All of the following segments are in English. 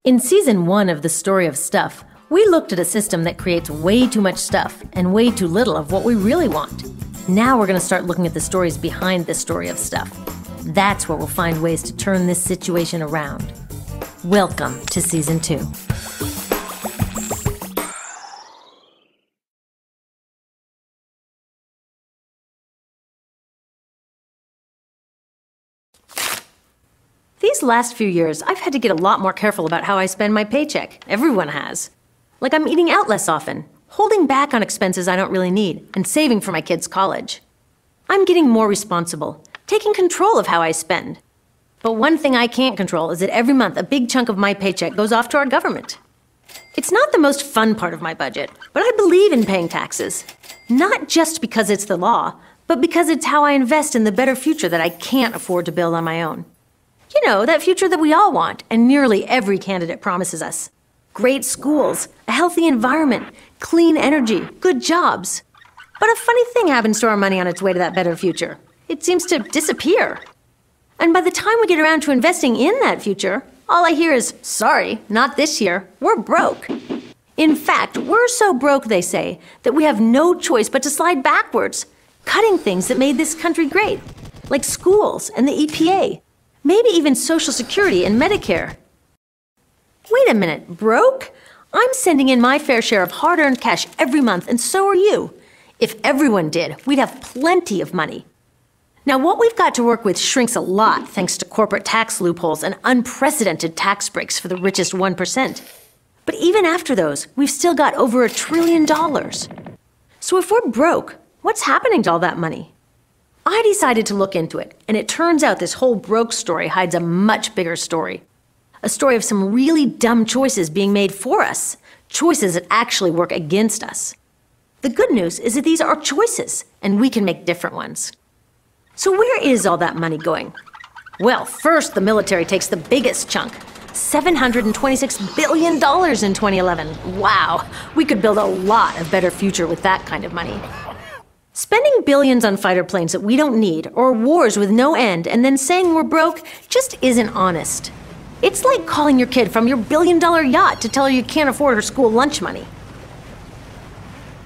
In Season 1 of The Story of Stuff, we looked at a system that creates way too much stuff and way too little of what we really want. Now we're going to start looking at the stories behind the story of stuff. That's where we'll find ways to turn this situation around. Welcome to Season 2. These last few years, I've had to get a lot more careful about how I spend my paycheck. Everyone has. Like I'm eating out less often, holding back on expenses I don't really need, and saving for my kids' college. I'm getting more responsible, taking control of how I spend. But one thing I can't control is that every month a big chunk of my paycheck goes off to our government. It's not the most fun part of my budget, but I believe in paying taxes. Not just because it's the law, but because it's how I invest in the better future that I can't afford to build on my own. You know, that future that we all want, and nearly every candidate promises us. Great schools, a healthy environment, clean energy, good jobs. But a funny thing happens to our money on its way to that better future. It seems to disappear. And by the time we get around to investing in that future, all I hear is, sorry, not this year, we're broke. In fact, we're so broke, they say, that we have no choice but to slide backwards, cutting things that made this country great, like schools and the EPA. Maybe even Social Security and Medicare. Wait a minute, broke? I'm sending in my fair share of hard-earned cash every month, and so are you. If everyone did, we'd have plenty of money. Now, what we've got to work with shrinks a lot thanks to corporate tax loopholes and unprecedented tax breaks for the richest 1%. But even after those, we've still got over $1 trillion. So if we're broke, what's happening to all that money? I decided to look into it, and it turns out this whole broke story hides a much bigger story. A story of some really dumb choices being made for us, choices that actually work against us. The good news is that these are choices, and we can make different ones. So where is all that money going? Well, first the military takes the biggest chunk, $726 billion in 2011. Wow, we could build a lot of better future with that kind of money. Spending billions on fighter planes that we don't need, or wars with no end, and then saying we're broke just isn't honest. It's like calling your kid from your billion-dollar yacht to tell her you can't afford her school lunch money.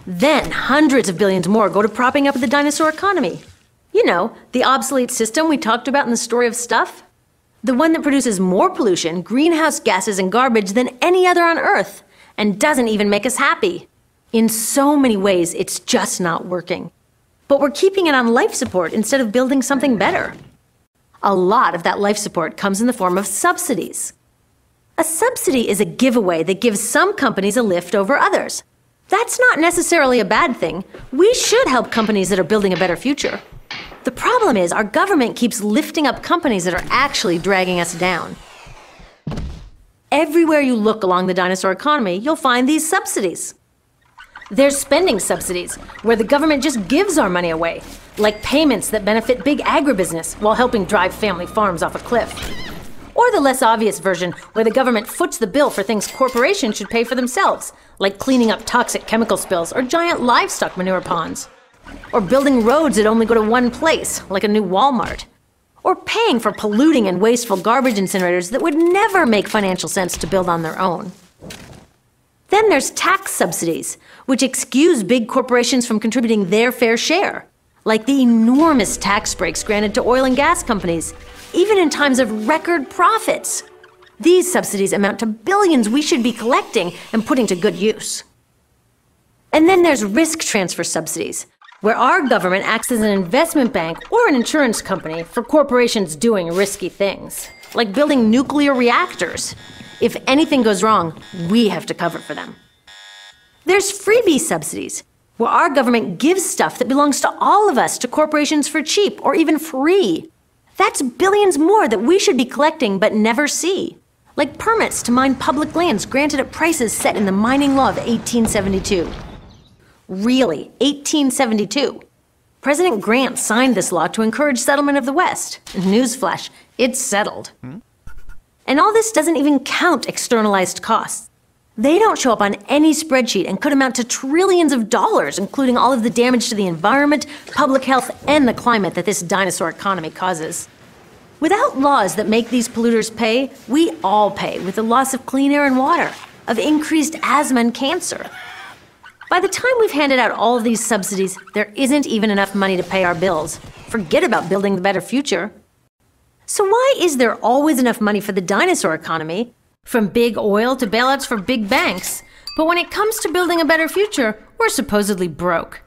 Then hundreds of billions more go to propping up the dinosaur economy. You know, the obsolete system we talked about in the story of stuff? The one that produces more pollution, greenhouse gases, and garbage than any other on Earth, and doesn't even make us happy. In so many ways, it's just not working. But we're keeping it on life support instead of building something better. A lot of that life support comes in the form of subsidies. A subsidy is a giveaway that gives some companies a lift over others. That's not necessarily a bad thing. We should help companies that are building a better future. The problem is our government keeps lifting up companies that are actually dragging us down. Everywhere you look along the dinosaur economy, you'll find these subsidies. There's spending subsidies, where the government just gives our money away, like payments that benefit big agribusiness while helping drive family farms off a cliff. Or the less obvious version, where the government foots the bill for things corporations should pay for themselves, like cleaning up toxic chemical spills or giant livestock manure ponds. Or building roads that only go to one place, like a new Walmart. Or paying for polluting and wasteful garbage incinerators that would never make financial sense to build on their own. Then there's tax subsidies, which excuse big corporations from contributing their fair share, like the enormous tax breaks granted to oil and gas companies, even in times of record profits. These subsidies amount to billions we should be collecting and putting to good use. And then there's risk transfer subsidies, where our government acts as an investment bank or an insurance company for corporations doing risky things, like building nuclear reactors. If anything goes wrong, we have to cover for them. There's freebie subsidies, where our government gives stuff that belongs to all of us to corporations for cheap or even free. That's billions more that we should be collecting but never see, like permits to mine public lands granted at prices set in the mining law of 1872. Really, 1872. President Grant signed this law to encourage settlement of the West. Newsflash, it's settled. And all this doesn't even count externalized costs. They don't show up on any spreadsheet and could amount to trillions of dollars, including all of the damage to the environment, public health, and the climate that this dinosaur economy causes. Without laws that make these polluters pay, we all pay with the loss of clean air and water, of increased asthma and cancer. By the time we've handed out all of these subsidies, there isn't even enough money to pay our bills. Forget about building the better future. So why is there always enough money for the dinosaur economy, from big oil to bailouts for big banks, but when it comes to building a better future, we're supposedly broke?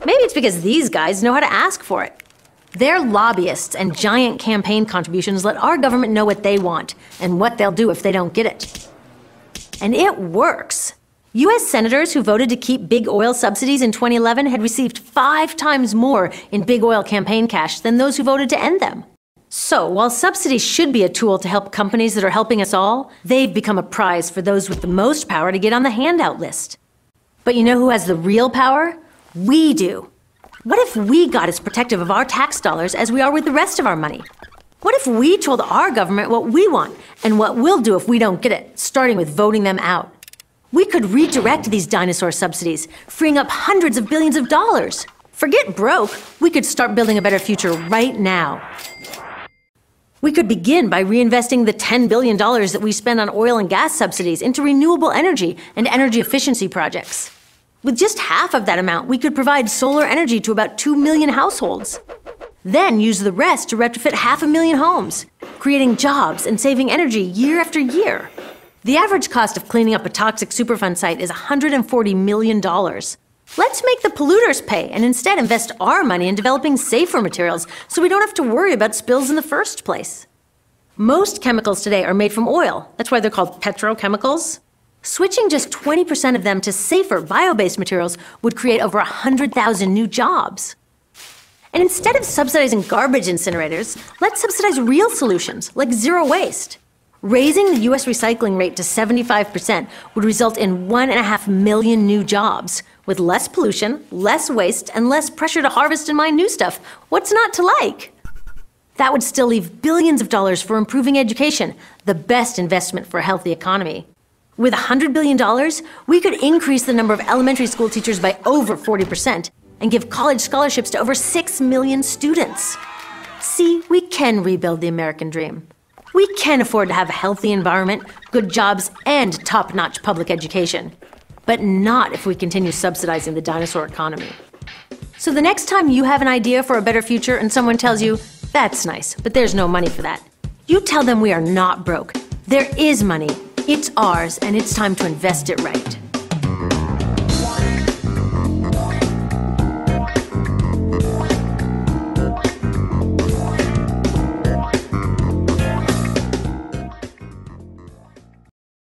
Maybe it's because these guys know how to ask for it. Their lobbyists and giant campaign contributions let our government know what they want and what they'll do if they don't get it. And it works. U.S. senators who voted to keep big oil subsidies in 2011 had received 5 times more in big oil campaign cash than those who voted to end them. So, while subsidies should be a tool to help companies that are helping us all, they've become a prize for those with the most power to get on the handout list. But you know who has the real power? We do. What if we got as protective of our tax dollars as we are with the rest of our money? What if we told our government what we want and what we'll do if we don't get it, starting with voting them out? We could redirect these dinosaur subsidies, freeing up hundreds of billions of dollars. Forget broke, we could start building a better future right now. We could begin by reinvesting the $10 billion that we spend on oil and gas subsidies into renewable energy and energy efficiency projects. With just half of that amount, we could provide solar energy to about 2 million households. Then use the rest to retrofit 500,000 homes, creating jobs and saving energy year after year. The average cost of cleaning up a toxic Superfund site is $140 million. Let's make the polluters pay and instead invest our money in developing safer materials so we don't have to worry about spills in the first place. Most chemicals today are made from oil. That's why they're called petrochemicals. Switching just 20% of them to safer bio-based materials would create over 100,000 new jobs. And instead of subsidizing garbage incinerators, let's subsidize real solutions like zero waste. Raising the U.S. recycling rate to 75% would result in 1.5 million new jobs, with less pollution, less waste, and less pressure to harvest and mine new stuff. What's not to like? That would still leave billions of dollars for improving education, the best investment for a healthy economy. With $100 billion, we could increase the number of elementary school teachers by over 40% and give college scholarships to over 6 million students. See, we can rebuild the American dream. We can afford to have a healthy environment, good jobs, and top-notch public education. But not if we continue subsidizing the dinosaur economy. So the next time you have an idea for a better future and someone tells you, "That's nice, but there's no money for that," you tell them we are not broke. There is money. It's ours, and it's time to invest it right.